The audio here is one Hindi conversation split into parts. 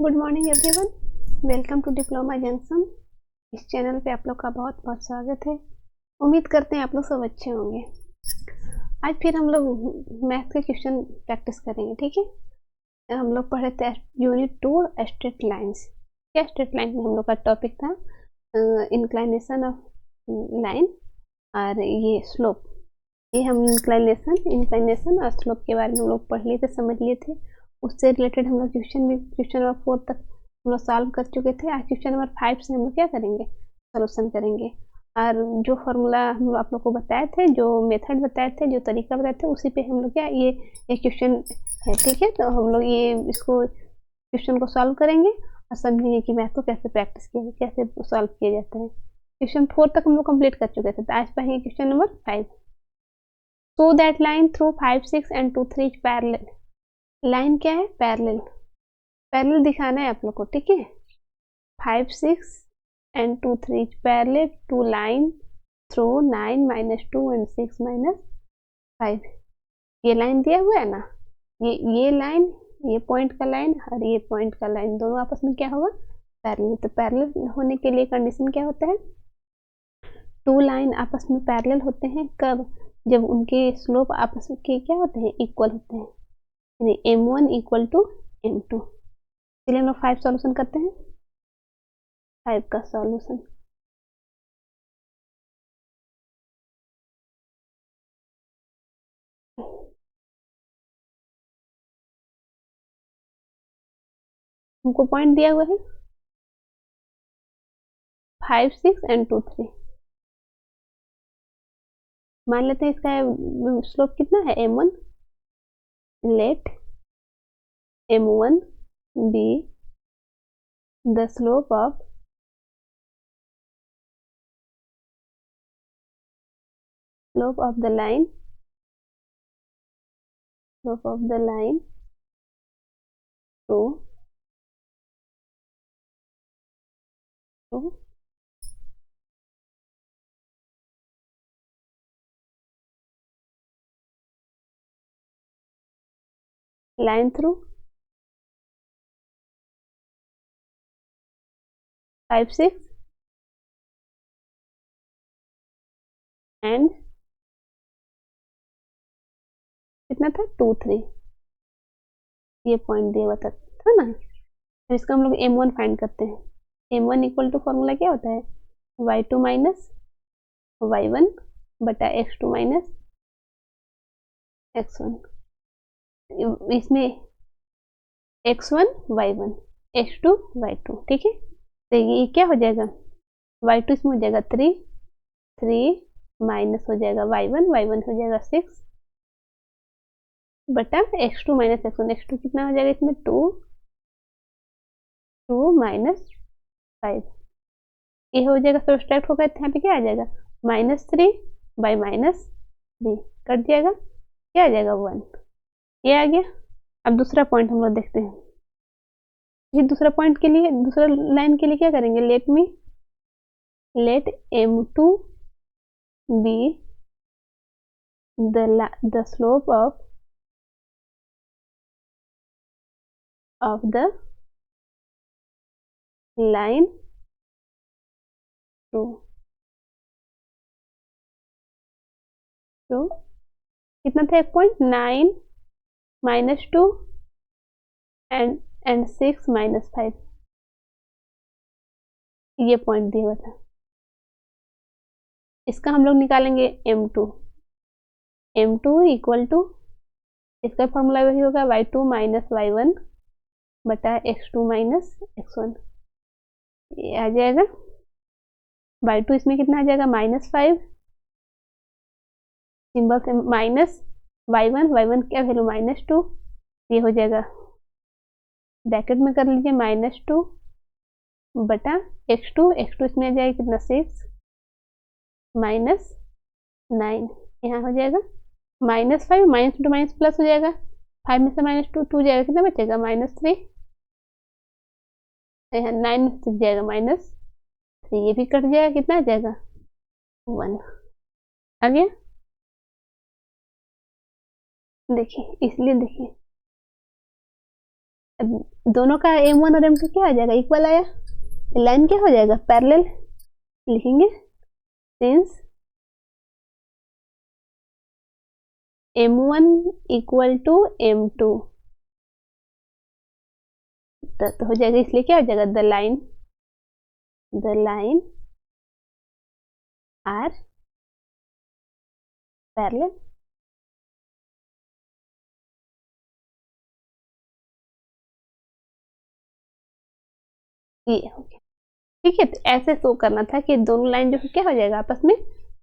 Good morning everyone, welcome to Diploma Junction. इस चैनल पे आप लोग का बहुत बहुत स्वागत है। उम्मीद करते हैं आप लोग सब अच्छे होंगे। आज फिर हम लोग मैथ के क्वेश्चन प्रैक्टिस करेंगे, ठीक है। हम लोग पढ़े थे यूनिट 2 स्ट्रेट लाइंस। क्या स्ट्रेट लाइन में हम लोग का टॉपिक था इंक्लाइनेशन ऑफ लाइन और ये स्लोप। ये हम इंक्लाइनेशन और स्लोप के बारे में हम लोग पढ़ लिए थे, समझ लिए थे। उससे रिलेटेड हम लोग क्वेश्चन नंबर 4 तक हम लोग सॉल्व कर चुके थे। आज क्वेश्चन नंबर 5 से हम लोग क्या करेंगे, सॉल्यूशन करेंगे। और जो फॉर्मूला हम आप लोग को बताए थे, जो मेथड बताए थे, जो तरीका बताए थे, उसी पे हम लोग क्या ये क्वेश्चन है, ठीक है। तो हम लोग ये इसको क्वेश्चन को सॉल्व करेंगे और समझेंगे कि मैथ को कैसे प्रैक्टिस किया, कैसे सॉल्व किए जाते हैं। क्वेश्चन 4 तक हम लोग कंप्लीट कर चुके थे, तो आज पढ़ेंगे question number 5। So that line through 5, 6 and 2, 3 parallel. Line क्या है? पैरेलल। पैरेलल दिखाना है आप लोग को, ठीक है। 5, 6 and 2, 3 parallel to line through 9 -2 and 6 -5। ये लाइन दिया हुआ है ना, ये लाइन, ये पॉइंट का लाइन और ये पॉइंट का लाइन, दोनों आपस में क्या होगा? पैरेलल। तो पैरेलल होने के लिए कंडीशन क्या होता है? टू लाइन आपस में पैरेलल होते हैं कब? जब उनके स्लोप आपस के क्या होते हैं? इक्वल होते हैं, यानी m1 इक्वल टू m2। चलिए हम लोग 5 सॉल्यूशन करते हैं। 5 का सॉल्यूशन, हमको पॉइंट दिया हुआ है 5, 6 एंड 2, 3। मान लेते हैं इसका स्लोप कितना है? m1। Let m1 be the slope of the line, slope of the line to line through 5, 6 and कितना था? 2, 3। ये पॉइंट दिया हुआ था ना। तो इसका हम लोग m1 फाइंड करते हैं। m1 इक्वल टू फॉर्मूला क्या होता है? y2 माइनस y1 बटा x2 माइनस x1। इसमें x1 y1, x2 y2, ठीक है। तो ये क्या हो जाएगा? y2 इसमें हो जाएगा 3 माइनस हो जाएगा y1 हो जाएगा 6 बटा x2 माइनस x1 कितना हो जाएगा इसमें? 2 माइनस 5। ये हो जाएगा, सब्सट्रैक्ट होगा, यहाँ पे क्या आ जाएगा? -3 बाई -3 कट जाएगा, क्या आ जाएगा? 1। ये आ गया। अब दूसरा पॉइंट हम लोग देखते हैं। ये दूसरा पॉइंट के लिए, दूसरा लाइन के लिए क्या करेंगे? Let m2 be the slope of the line two कितना था? 1.9 -2 एंड 6 -5। ये पॉइंट दिया हुआ था। इसका हम लोग निकालेंगे m2 इक्वल टू, इसका फॉर्मूला वही होगा y2 माइनस y1 बटा x2 माइनस x1। ये आ जाएगा y2 इसमें कितना आ जाएगा? -5, सिंबल से माइनस y1 क्या वैल्यू? -2। ये हो जाएगा, ब्रैकेट में कर लीजिए, -2 बटा x2 इसमें आ जाएगा कितना? 6 -9। यहाँ हो जाएगा -5, -2 माइनस प्लस हो जाएगा, 5 में से -2 जाएगा, कितना बचेगा? -3। यहाँ 9 में से जाएगा -3, ये भी कट जाएगा, कितना आ जाएगा? 1 आ गया। देखिए, इसलिए देखिए दोनों का m1 और m2 क्या आ जाएगा, इक्वल आया, लाइन क्या हो जाएगा, पैरेलल लिखेंगे, since m1 equal to m2, तो हो जाएगा, इसलिए क्या हो जाएगा, द लाइन आर पैरेलल। ये हो गया, ठीक है। तो ऐसे शो करना था कि दोनों लाइन जो है क्या हो जाएगा, आपस में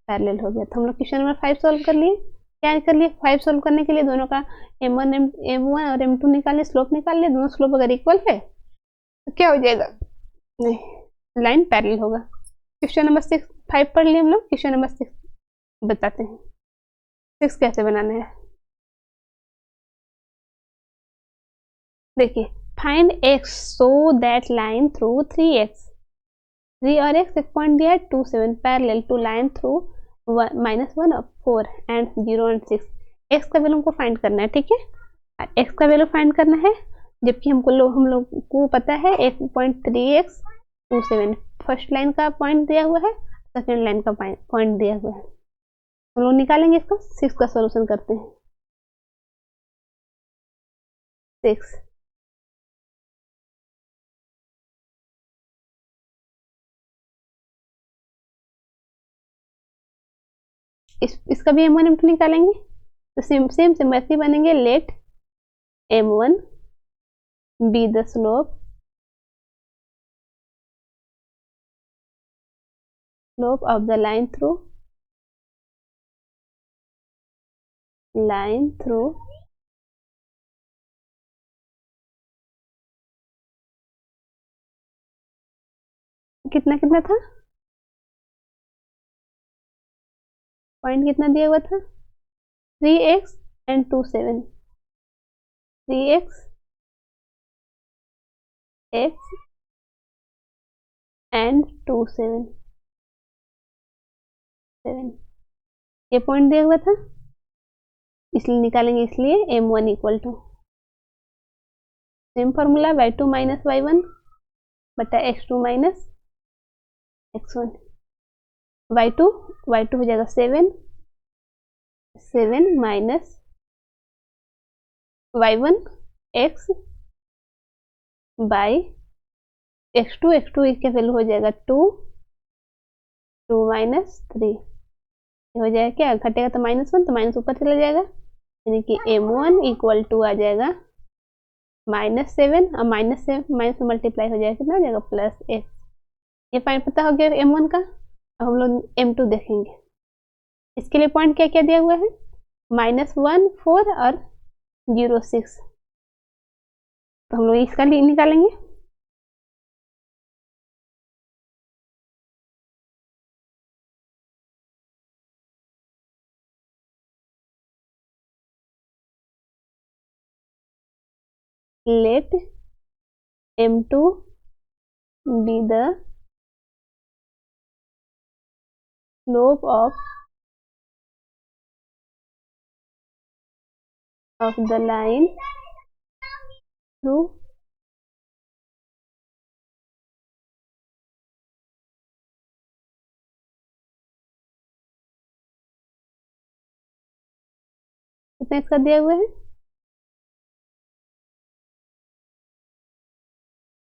पैरेलल हो गया। तो हम लोग क्वेश्चन नंबर 5 सॉल्व कर लिए। क्या कर लिए, 5 सॉल्व करने के लिए दोनों का m1 और m2 निकाल लिए, स्लोप निकाल लिए, दोनों स्लोप अगर इक्वल है तो क्या हो जाएगा, लाइन पैरेलल होगा। क्वेश्चन नंबर 6 5 पढ़ लिए हम लोग, क्वेश्चन नंबर 6 बताते हैं 6 कैसे बनाना है। देखिए, find x so that line through 3x, 3 और x एक पॉइंट दिया है 2 7 पैरेलल टू लाइन थ्रू -1 और 4 एंड 0 एंड 6। x का वैल्यू हमको फाइंड करना है, ठीक है, x का वैल्यू फाइंड करना है, जबकि हम लोग को पता है 1.3x 2 7 फर्स्ट लाइन का पॉइंट दिया हुआ है, सेकेंड लाइन का पॉइंट दिया हुआ है। हम लोग निकालेंगे इसको, 6 का सॉल्यूशन करते हैं। 6 इसका भी m1 m2 निकालेंगे, तो सेम वैसे ही बनेंगे। Let m1 be the slope of the line through कितना कितना था, पॉइंट कितना दिया हुआ था, 3x and 2 7, 3x x and 2 7 7, ये पॉइंट दिया हुआ था, इसलिए निकालेंगे, इसलिए m1 equal to same formula y2 minus y1 बटा x2 माइनस x1। y2 हो जाएगा 7 minus y1 x by x2 इसका वैल्यू हो जाएगा 2 माइनस 3, हो जाएगा क्या, घटेगा तो -1, तो माइनस ऊपर चला जाएगा, यानी कि m1 इक्वल टू आ जाएगा -7 और माइनस से माइनस में मल्टीप्लाई हो जाएगा, कितना हो जाएगा, +x। ये पॉइंट पता हो गया m1 का। अब हम लोग m2 देखेंगे, इसके लिए पॉइंट क्या क्या दिया हुआ है, -1 4 और 0 6, तो हम लोग इसका निकालेंगे। Let m2 be the slope of the line through कितना इसका दिया हुआ है,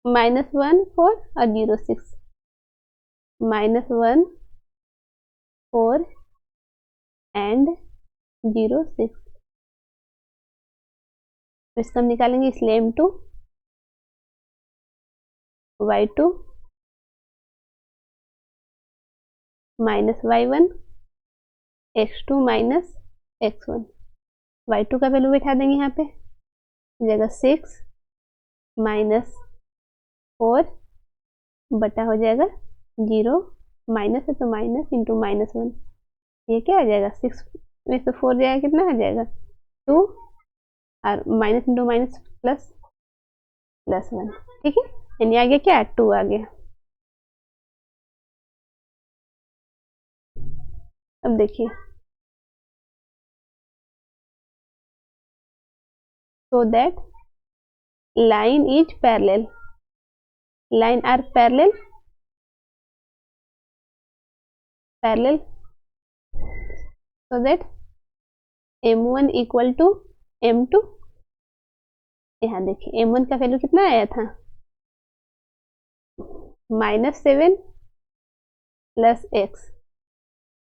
-1 4 और 0 6, -1 4 एंड 0 6, इसका हम निकालेंगे, इसलिए m2 y2 minus y1 x2 minus x1, y2 का वैल्यू बैठा देंगे यहाँ पे, जगह 6 माइनस 4 बटा हो जाएगा 0, माइनस है तो माइनस इंटू -1, ये क्या आ जाएगा, 6 में से 4 जाएगा, कितना आ जाएगा 2, और माइनस इंटू माइनस +1, ठीक है, यानी आ गया क्या, 2 आ गया। अब देखिए, so that line is parallel, line are parallel, so that m1 equal to m2। यहाँ देखिए m1 का वैल्यू कितना आया था, -7 plus x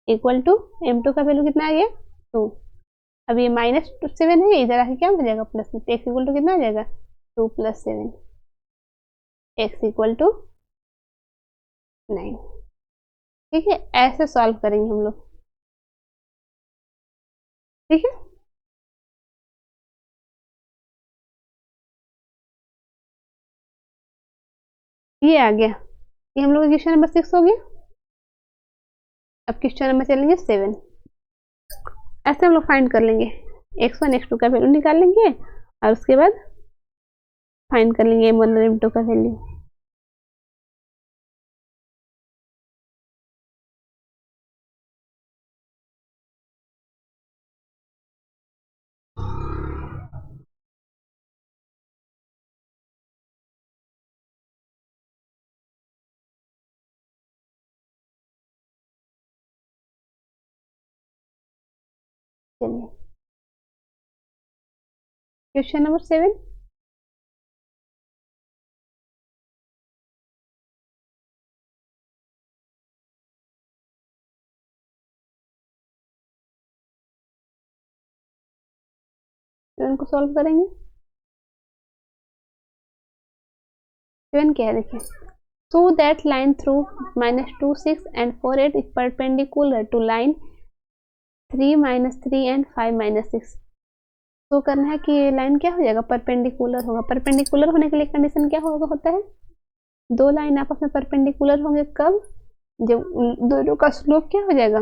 equal to m2 का वैल्यू कितना आ गया 2। अब ये -7 है, इधर आके क्या हो जाएगा प्लस में, एक्स इक्वल टू कितना आ जाएगा 2 + 7, एक्स इक्वल टू 9। ठीक है, ऐसे सॉल्व करेंगे हम लोग। ठीक है, ये आ गया, ये हम लोग का क्वेश्चन नंबर 6 हो गया। अब क्वेश्चन नंबर चलेंगे 7। ऐसे हम लोग फाइंड कर लेंगे, x1 x2 का वैल्यू निकाल लेंगे और उसके बाद फाइंड कर लेंगे m1 और m2 का वैल्यू। चलिए क्वेश्चन नंबर 7। को सॉल्व करेंगे। 7 क्या है देखिए, so that line through -2 6 and 4 8 is perpendicular to line 3 -3 and 5 -6। तो करना है कि ये लाइन क्या हो जाएगा, परपेंडिकुलर होगा। परपेंडिकुलर होने के लिए कंडीशन क्या होता है, दो लाइन आपस में परपेंडिकुलर होंगे कब, जब दोनों का स्लोप क्या हो जाएगा,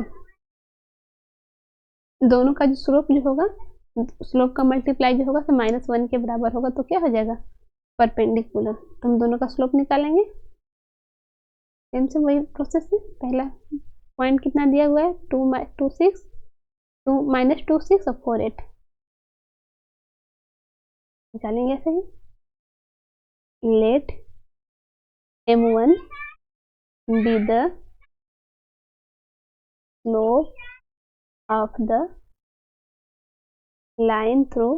दोनों का जो स्लोप जो होगा, स्लोप का मल्टीप्लाई जो होगा तो -1 के बराबर होगा, तो क्या हो जाएगा परपेंडिकुलर। तो हम दोनों का स्लोप निकालेंगे। सेम से वही प्रोसेस है, पहला पॉइंट कितना दिया हुआ है 2 6 2 -2 6 और 4 8 निकालेंगे ऐसे ही। Let m1 be the slope of the line through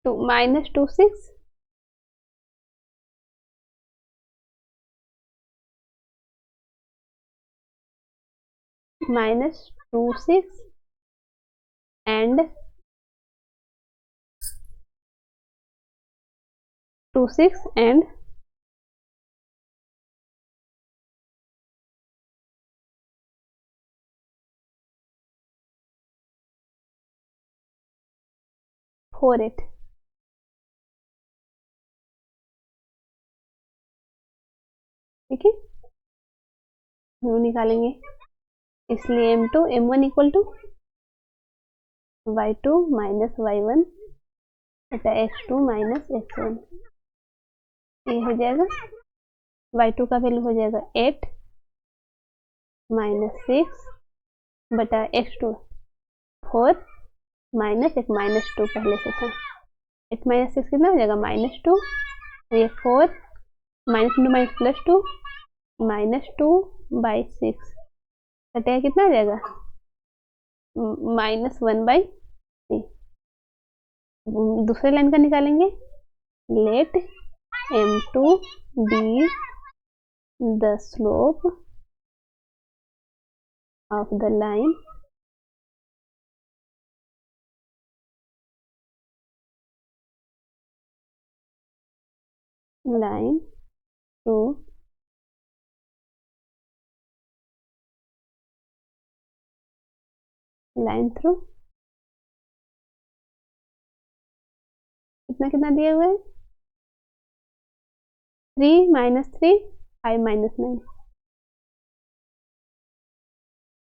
to -2 6 -2 6 and 2 6 and 4 8। ठीक है, हम निकालेंगे, इसलिए m2 m1 equal to y2 - y1 बटा x2 - x1। ये हो जाएगा y2 का वैल्यू हो जाएगा 8 - 6 बटा x2 4 माइनस एक -2 पहले से था, 8 - 6 कितना हो जाएगा -2, ये 4 -2 +2 -2/6 कटेगा कितना हो जाएगा -1/3। दूसरे लाइन का निकालेंगे। Let m2 be the slope of the line to line through कितना कितना दिया हुआ है 3 - 3 5 - 9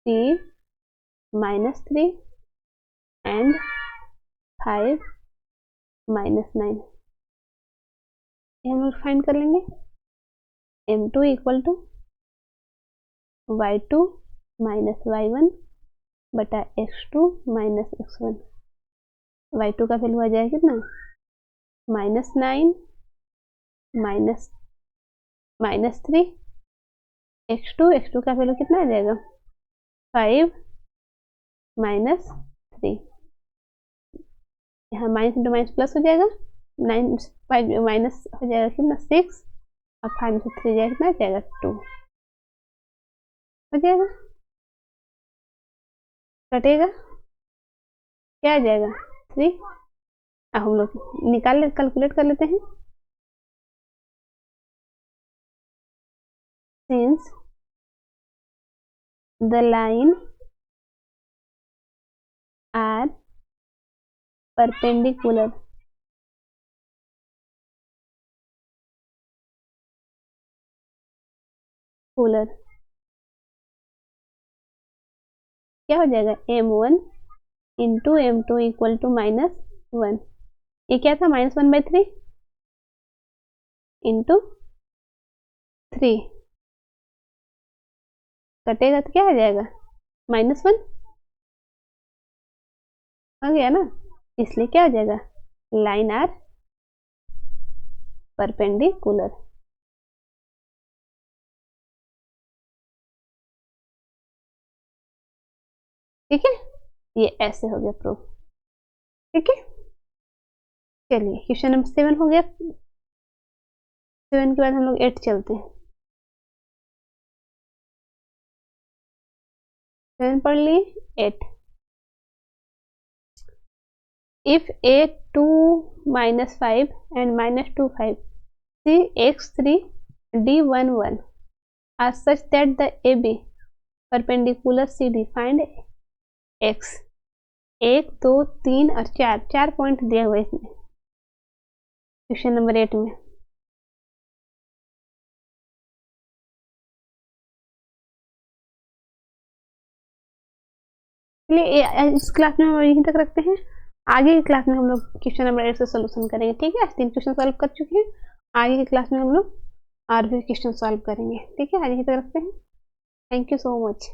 3 -3 and 5 - 9। हम लोग फाइंड कर लेंगे m2 equal to y2 minus y1 बटा x2 माइनस x1। y2 का वैल्यू आ जाएगा कितना, -9 -3। x2 का वैल्यू कितना आ जाएगा, 5 -3। यहाँ माइनस इंटू माइनस प्लस हो जाएगा, 9 5 माइनस हो जाएगा कितना 6, और 5 में से 3 जाएगा कितना जाएगा 2 हो जाएगा, कटेगा क्या आ जाएगा 3। अब हम लोग कैलकुलेट कर लेते हैं। Since the line are perpendicular क्या हो जाएगा, m1 into m2 equal to -1। ये क्या था, -1/3 इंटू 3, कटेगा तो क्या आ जाएगा -1 हो गया ना, इसलिए क्या हो जाएगा, लाइन आर परपेंडिकुलर। ठीक है, ये ऐसे हो गया प्रूफ। ठीक है, चलिए क्वेश्चन नंबर 7 हो गया। 7 के बाद हम लोग 8 चलते हैं। 7 पढ़ लिए, 8। If a2 -5 and -2 5 c x3 d11 are such that the AB perpendicular CD, find x। 1 2 3 और 4 पॉइंट दिया हुआ है इसमें क्वेश्चन नंबर 8 में। चलिए इस क्लास में हम यहीं तक रखते हैं, आगे की क्लास में हम लोग क्वेश्चन नंबर 8 से सोल्यूशन करेंगे। ठीक है, आज 3 क्वेश्चन सॉल्व कर चुके हैं, आगे की क्लास में हम लोग और भी क्वेश्चन सॉल्व करेंगे। ठीक है, आज यहीं तक रखते हैं। Thank you so much.